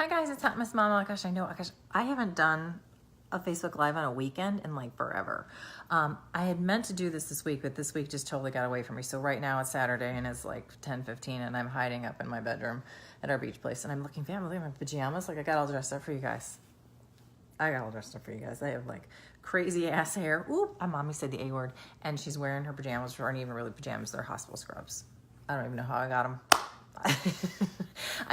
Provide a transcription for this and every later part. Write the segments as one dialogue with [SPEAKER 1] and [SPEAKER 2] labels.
[SPEAKER 1] Hi guys, it's Hot Miss Mama. Gosh, I haven't done a Facebook Live on a weekend in like forever. I had meant to do this week, but this week just totally got away from me. So right now it's Saturday and it's like 10:15 and I'm hiding up in my bedroom at our beach place and I'm looking family in my pajamas. Like I got all dressed up for you guys. I have like crazy ass hair. Ooh, my mommy said the A word. And she's wearing her pajamas, which aren't even really pajamas. They're hospital scrubs. I don't even know how I got them.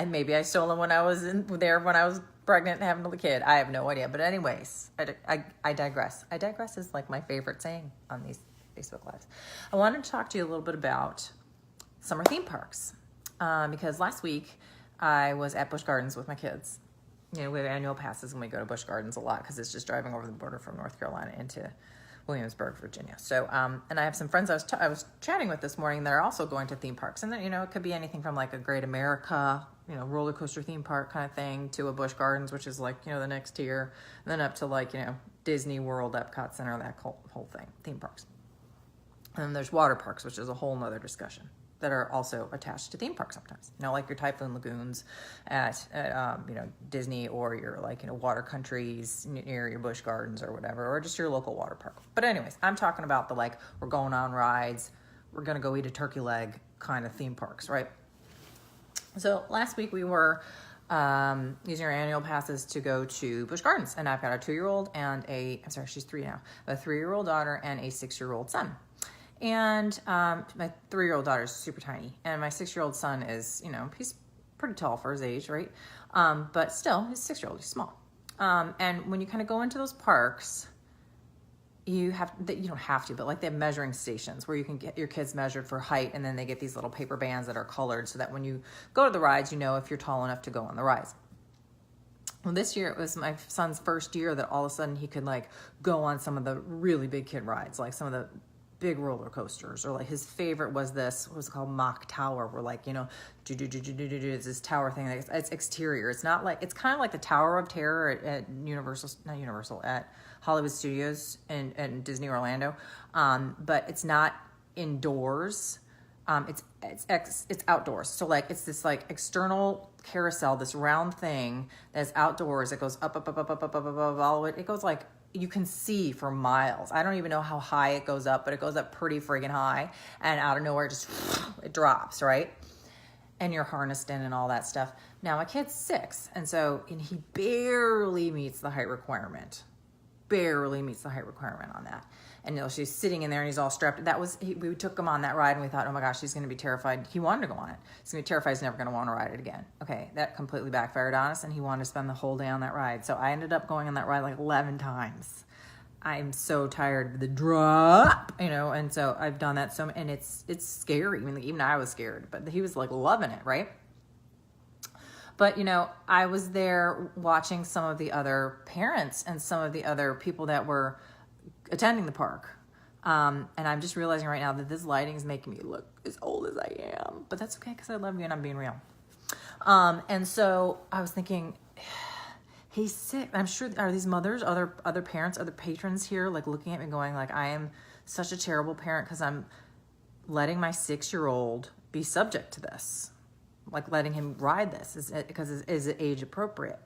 [SPEAKER 1] Maybe I stole them when I was there when I was pregnant and having a kid. I have no idea. But anyways, I digress. I digress is like my favorite saying on these Facebook Lives. I wanted to talk to you a little bit about summer theme parks. Because last week I was at Busch Gardens with my kids. You know, we have annual passes and we go to Busch Gardens a lot because it's just driving over the border from North Carolina into Williamsburg, Virginia. So, and I have some friends I was chatting with this morning that are also going to theme parks. And then, you know, it could be anything from like a Great America, you know, roller coaster theme park kind of thing to a Busch Gardens, which is like, you know, the next tier. And then up to like, you know, Disney World, Epcot Center, that whole thing, theme parks. And then there's water parks, which is a whole nother discussion, that are also attached to theme parks sometimes. You know, like your Typhoon Lagoons at you know, Disney, or your like, you know, water countries near your Busch Gardens or whatever, or just your local water park. But anyways, I'm talking about the like, we're going on rides, we're gonna go eat a turkey leg kind of theme parks, right? So last week we were using our annual passes to go to Busch Gardens, and I've got a 2-year-old and she's 3 now, a 3-year-old daughter and a 6-year-old son. And my 3-year-old daughter is super tiny, and my 6-year-old son is, you know, he's pretty tall for his age, right? But still, he's 6-year-old, he's small. And when you kind of go into those parks, you don't have to, but like they have measuring stations where you can get your kids measured for height, and then they get these little paper bands that are colored so that when you go to the rides, you know if you're tall enough to go on the rides. Well, this year it was my son's first year that all of a sudden he could like go on some of the really big kid rides, like some of the big roller coasters, or like his favorite was this, what was it called, Mock Tower, where like, you know, it's this tower thing. It's exterior. It's not like, it's kind of like the Tower of Terror at Hollywood Studios and Disney Orlando, but it's not indoors. It's outdoors. So like it's this like external carousel, this round thing that's outdoors. It goes up, all the way. It goes like, you can see for miles. I don't even know how high it goes up, but it goes up pretty friggin' high, and out of nowhere it drops, right? And you're harnessed in and all that stuff. Now my kid's 6, and he barely meets the height requirement. On that. And you know, she's sitting in there and he's all strapped. We took him on that ride and we thought, oh my gosh, he's going to be terrified. He wanted to go on it. He's going to be terrified. He's never going to want to ride it again. Okay, that completely backfired on us, and he wanted to spend the whole day on that ride. So I ended up going on that ride like 11 times. I'm so tired of the drop, you know, and so I've done that and it's scary. I mean, like, even I was scared, but he was like loving it, right? But, you know, I was there watching some of the other parents and some of the other people that were attending the park. And I'm just realizing right now that this lighting is making me look as old as I am. But that's okay, because I love you and I'm being real. And so I was thinking, he's sick. I'm sure, are these mothers, other parents, other patrons here, like looking at me going like, I am such a terrible parent because I'm letting my 6-year-old be subject to this. Like letting him ride this is it age appropriate,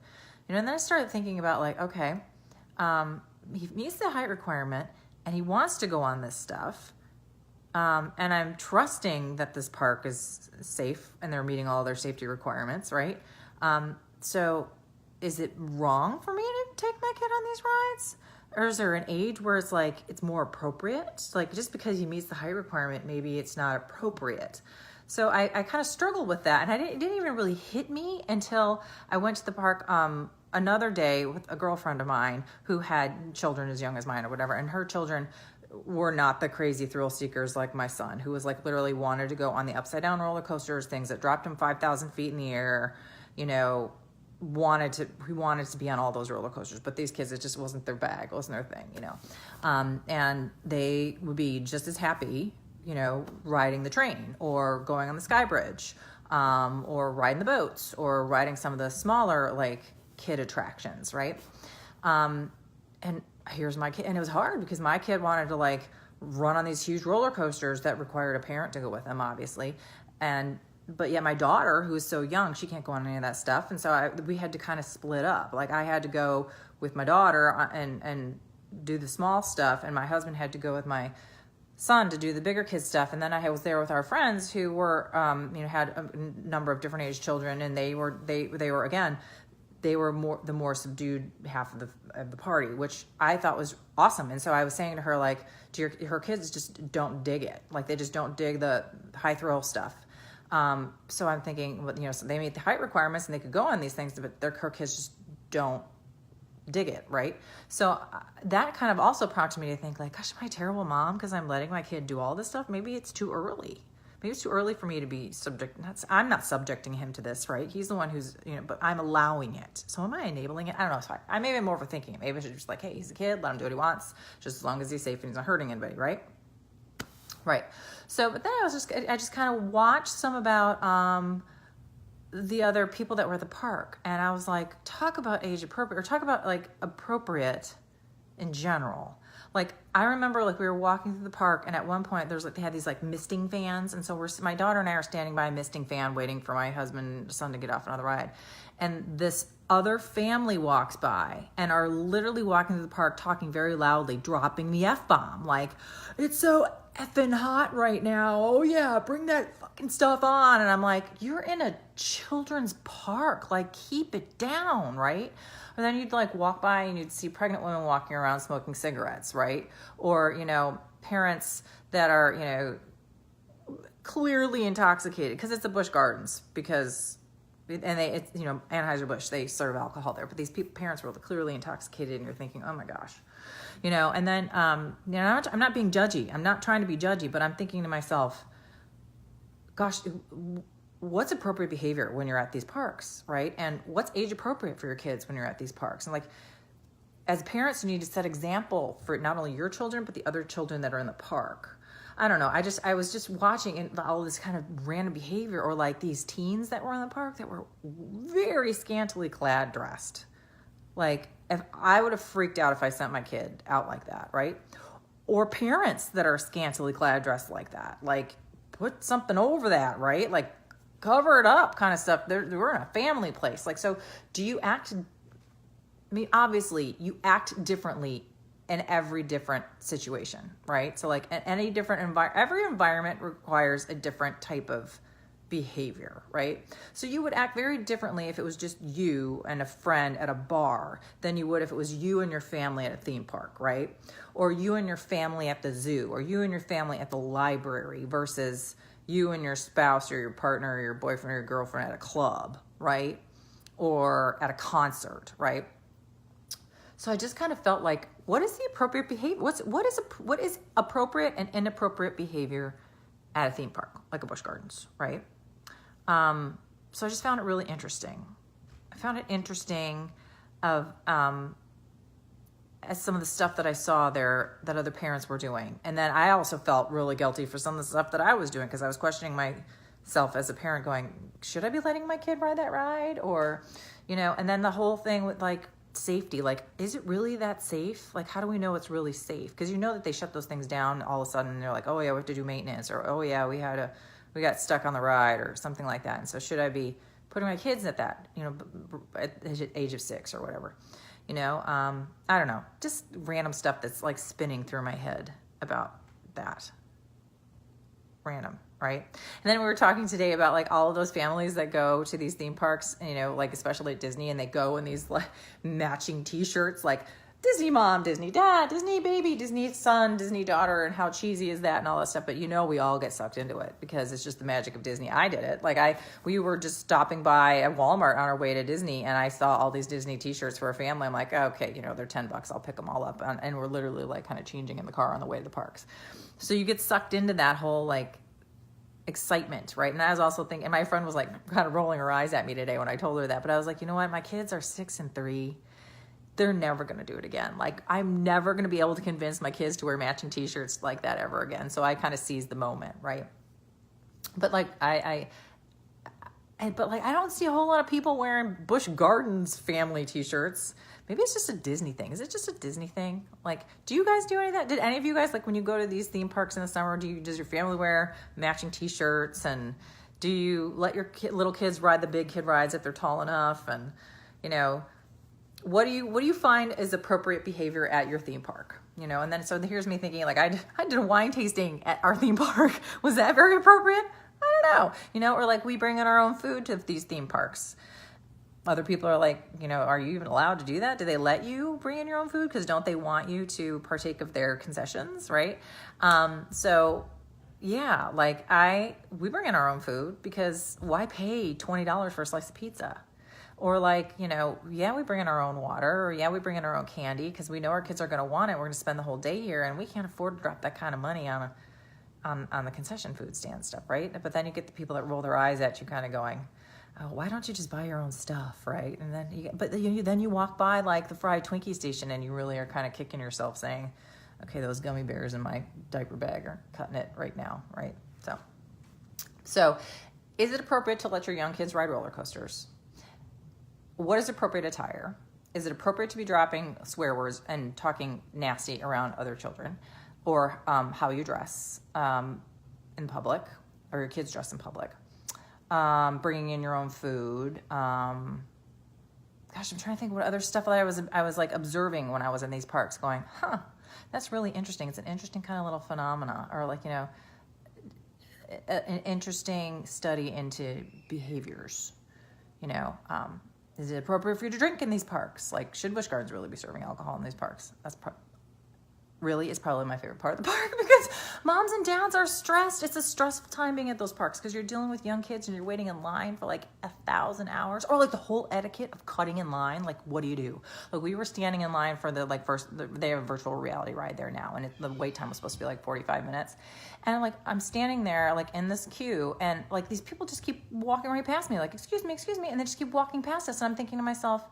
[SPEAKER 1] you know? And then I started thinking about like, okay, he meets the height requirement and he wants to go on this stuff, and I'm trusting that this park is safe and they're meeting all their safety requirements, right? So is it wrong for me to take my kid on these rides, or is there an age where it's like it's more appropriate? Like just because he meets the height requirement, maybe it's not appropriate. So I kind of struggled with that, and it didn't even really hit me until I went to the park another day with a girlfriend of mine who had children as young as mine or whatever, and her children were not the crazy thrill seekers like my son, who was like literally wanted to go on the upside down roller coasters, things that dropped him 5,000 feet in the air, you know, he wanted to be on all those roller coasters. But these kids, it just wasn't their bag, it wasn't their thing, you know. And they would be just as happy, you know, riding the train or going on the sky bridge, or riding the boats or riding some of the smaller like kid attractions, right? And here's my kid, and it was hard because my kid wanted to like run on these huge roller coasters that required a parent to go with them, obviously. And but yeah, my daughter, who is so young, she can't go on any of that stuff. And so we had to kind of split up. Like I had to go with my daughter and do the small stuff, and my husband had to go with my son to do the bigger kids stuff. And then I was there with our friends who were, had a number of different age children, and they were the more subdued half of the party, which I thought was awesome. And so I was saying to her, like, her kids just don't dig it. Like they just don't dig the high thrill stuff. So I'm thinking, so they meet the height requirements and they could go on these things, but her kids just don't dig it, right? So that kind of also prompted me to think, like, gosh, am I a terrible mom because I'm letting my kid do all this stuff? Maybe it's too early. Maybe it's too early for me to be I'm not subjecting him to this, right? He's the one who's, but I'm allowing it. So am I enabling it? I don't know. So I maybe I'm overthinking it. Maybe I should just like, hey, he's a kid. Let him do what he wants, just as long as he's safe and he's not hurting anybody, right? Right. So, but then I just kind of watched some about the other people that were at the park, and I was like, talk about age appropriate, or talk about like appropriate in general. Like I remember, like we were walking through the park, and at one point there's like they had these like misting fans, and so my daughter and I are standing by a misting fan, waiting for my husband and son to get off another ride, and this other family walks by and are literally walking through the park, talking very loudly, dropping the F-bomb, like, it's so effing hot right now. Oh yeah, bring that fucking stuff on. And I'm like, you're in a children's park, like keep it down, right? Or then you'd like walk by and you'd see pregnant women walking around smoking cigarettes, right? Or, parents that are, clearly intoxicated because it's the Busch Gardens, Anheuser-Busch, they serve alcohol there, but these parents were clearly intoxicated, and you're thinking, oh my gosh, and then, I'm not being judgy. I'm not trying to be judgy, but I'm thinking to myself, gosh, what's appropriate behavior when you're at these parks, right? And what's age appropriate for your kids when you're at these parks? And like, as parents, you need to set example for not only your children, but the other children that are in the park. I don't know. I was just watching all this kind of random behavior, or like these teens that were in the park that were very scantily clad, dressed. Like if I would have freaked out if I sent my kid out like that, right? Or parents that are scantily clad, dressed like that. Like put something over that, right? Like cover it up kind of stuff. We're in a family place. Like, so do you act, obviously you act differently in every different situation, right? So like any different every environment requires a different type of behavior, right? So you would act very differently if it was just you and a friend at a bar than you would if it was you and your family at a theme park, right? Or you and your family at the zoo, or you and your family at the library versus you and your spouse or your partner or your boyfriend or your girlfriend at a club, right? Or at a concert, right? So I just kind of felt like, what is the appropriate behavior? What is appropriate and inappropriate behavior at a theme park, like a Busch Gardens, right? So I just found it really interesting. I found it interesting of as some of the stuff that I saw there that other parents were doing. And then I also felt really guilty for some of the stuff that I was doing, because I was questioning myself as a parent going, should I be letting my kid ride that ride? Or, and then the whole thing with like safety, like, is it really that safe? Like, how do we know it's really safe? Because that they shut those things down all of a sudden, and they're like, oh yeah, we have to do maintenance, or oh yeah, we got stuck on the ride, or something like that. And so should I be putting my kids at that, at the age of 6 or whatever? I don't know, just random stuff that's like spinning through my head about that. Random, right? And then we were talking today about like all of those families that go to these theme parks, like especially at Disney, and they go in these like matching t-shirts, like Disney mom, Disney dad, Disney baby, Disney son, Disney daughter, and how cheesy is that and all that stuff. But we all get sucked into it because it's just the magic of Disney. I did it. Like we were just stopping by at Walmart on our way to Disney, and I saw all these Disney t-shirts for a family. I'm like, okay, they're $10. I'll pick them all up. And we're literally like kind of changing in the car on the way to the parks. So you get sucked into that whole like excitement, right? And I was also thinking, and my friend was like kind of rolling her eyes at me today when I told her that, but I was like, you know what? My kids are 6 and 3. They're never going to do it again. Like, I'm never going to be able to convince my kids to wear matching t-shirts like that ever again. So I kind of seized the moment, right? But like, I don't see a whole lot of people wearing Busch Gardens family t-shirts. Maybe it's just a Disney thing. Is it just a Disney thing? Like, do you guys do any of that? Did any of you guys, like when you go to these theme parks in the summer, does your family wear matching t-shirts? And Do you let your little kids ride the big kid rides if they're tall enough? And, you know, what do you find is appropriate behavior at your theme park? You know, and then so here's me thinking, like, I did a wine tasting at our theme park. Was that very appropriate? I don't know. You know, or like we bring in our own food to these theme parks. Other people are like, you know, are you even allowed to do that? Do they let you bring in your own food? Because don't they want you to partake of their concessions, right? So yeah, like we bring in our own food because why pay $20 for a slice of pizza? Or like, you know, yeah, we bring in our own water, or yeah, we bring in our own candy because we know our kids are going to want it. We're going to spend the whole day here, and we can't afford to drop that kind of money on the concession food stand stuff, right? But then you get the people that roll their eyes at you kind of going, oh, why don't you just buy your own stuff, right? And then then you walk by like the fried Twinkie station and you really are kind of kicking yourself saying, okay, those gummy bears in my diaper bag are cutting it right now, right? So is it appropriate to let your young kids ride roller coasters? What is appropriate attire? Is it appropriate to be dropping swear words and talking nasty around other children? Or how you dress in public, or your kids dress in public? Bringing in your own food. Gosh, I'm trying to think what other stuff that I was like observing when I was in these parks going, that's really interesting. It's an interesting kind of little phenomena, or like, you know, an interesting study into behaviors. You know, is it appropriate for you to drink in these parks? Like, should Busch Gardens really be serving alcohol in these parks? That's really is probably my favorite part of the park because moms and dads are stressed. It's a stressful time being at those parks because you're dealing with young kids and you're waiting in line for like 1,000 hours, or like the whole etiquette of cutting in line. Like, what do you do? Like, we were standing in line for they have a virtual reality ride there now, and the wait time was supposed to be like 45 minutes. And I'm standing there like in this queue, and like these people just keep walking right past me, like, excuse me, and they just keep walking past us. And I'm thinking to myself,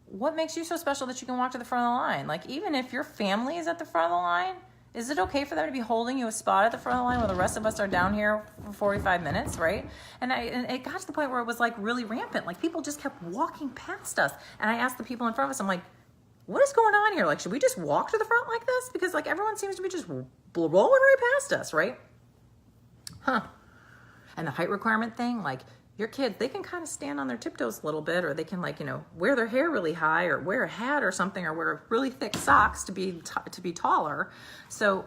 [SPEAKER 1] what makes you so special that you can walk to the front of the line? Like, even if your family is at the front of the line, is it okay for them to be holding you a spot at the front of the line while the rest of us are down here for 45 minutes, right? And it got to the point where it was like really rampant. Like, people just kept walking past us. And I asked the people in front of us, I'm like, what is going on here? Like, should we just walk to the front like this? Because like everyone seems to be just rolling right past us, right? And the height requirement thing, like, your kids, they can kind of stand on their tiptoes a little bit, or they can, like, you know, wear their hair really high, or wear a hat or something, or wear really thick socks to be taller. So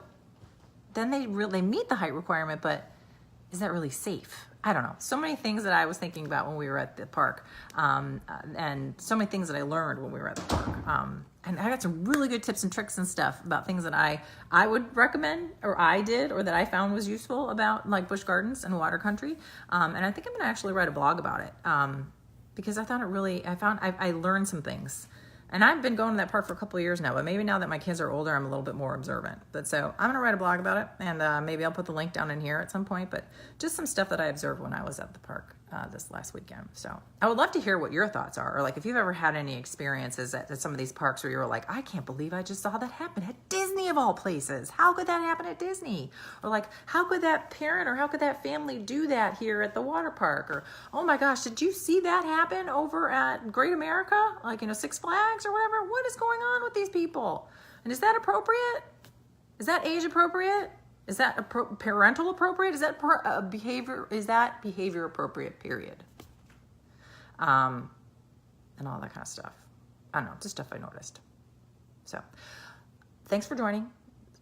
[SPEAKER 1] then they meet the height requirement, but is that really safe? I don't know. So many things that I was thinking about when we were at the park, and so many things that I learned when we were at the park. And I got some really good tips and tricks and stuff about things that I would recommend, or I did, or that I found was useful about like Busch Gardens and Water Country. And I think I'm going to actually write a blog about it, because I thought I learned some things. And I've been going to that park for a couple of years now, but maybe now that my kids are older, I'm a little bit more observant. But so I'm going to write a blog about it, and maybe I'll put the link down in here at some point, but just some stuff that I observed when I was at the park this last weekend. So I would love to hear what your thoughts are, or like if you've ever had any experiences at some of these parks where you were like, I can't believe I just saw that happen at Disney of all places. How could that happen at Disney? Or like, how could that parent or how could that family do that here at the water park? Or, oh my gosh, did you see that happen over at Great America? Like, you know, Six Flags or whatever? What is going on with these people? And is that appropriate? Is that age appropriate? Is that parental appropriate? Is that behavior? Is that behavior appropriate? Period. And all that kind of stuff. I don't know, just stuff I noticed. So, thanks for joining.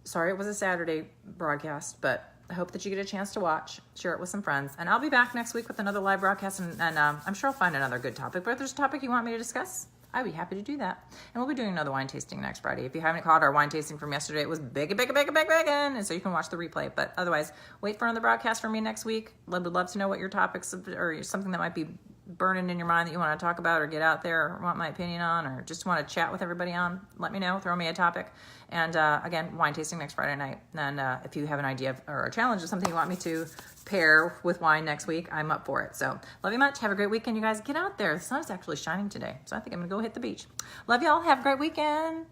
[SPEAKER 1] Sorry it was a Saturday broadcast, but I hope that you get a chance to watch, share it with some friends, and I'll be back next week with another live broadcast, and I'm sure I'll find another good topic. But if there's a topic you want me to discuss, I'd be happy to do that. And we'll be doing another wine tasting next Friday. If you haven't caught our wine tasting from yesterday, it was big, and so you can watch the replay. But otherwise, wait for another broadcast from me next week. Would love to know what your topics or something that might be burning in your mind that you want to talk about or get out there or want my opinion on, or just want to chat with everybody on. Let me know. Throw me a topic. And again, wine tasting next Friday night. And if you have an idea or a challenge or something you want me to pair with wine next week, I'm up for it. So love you much. Have a great weekend, you guys. Get out there. The sun is actually shining today, so I think I'm gonna go hit the beach. Love y'all. Have a great weekend.